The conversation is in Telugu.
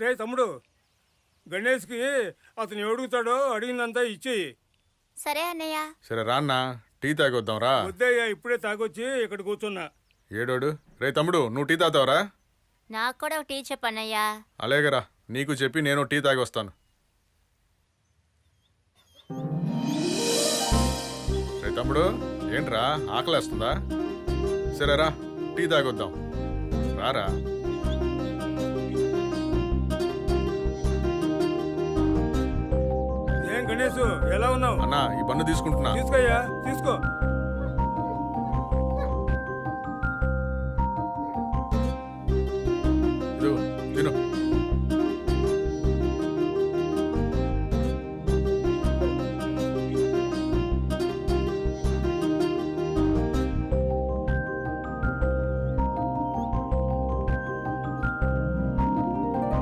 రే తమ్ముడు, గణేష్కి అతను అడుగుతాడో అడిగిందంతా ఇచ్చేయి. సరే అన్నయ్య. సరే రాన్నా, టీ తాగొద్దాం రా. వద్దయ్యా, ఇప్పుడే తాగొచ్చి ఇక్కడ కూర్చున్నా. ఏడోడు. రే తమ్ముడు, నువ్వు టీ తాగుతావరా? నాకు కూడా ఒక టీ చెప్పన్నయ్యా. అలాగేరా, నీకు చెప్పి నేను టీ తాగి వస్తాను. రే తమ్ముడు, ఏంట్రా ఆకలేస్తుందా? సరేరా, టీ తాగొద్దాం రారా. ఏం గణేష్, ఎలా ఉన్నావు? అన్నా, ఈ పన్ను తీసుకుంటున్నా. తీసుకోయ్యా, తీసుకో.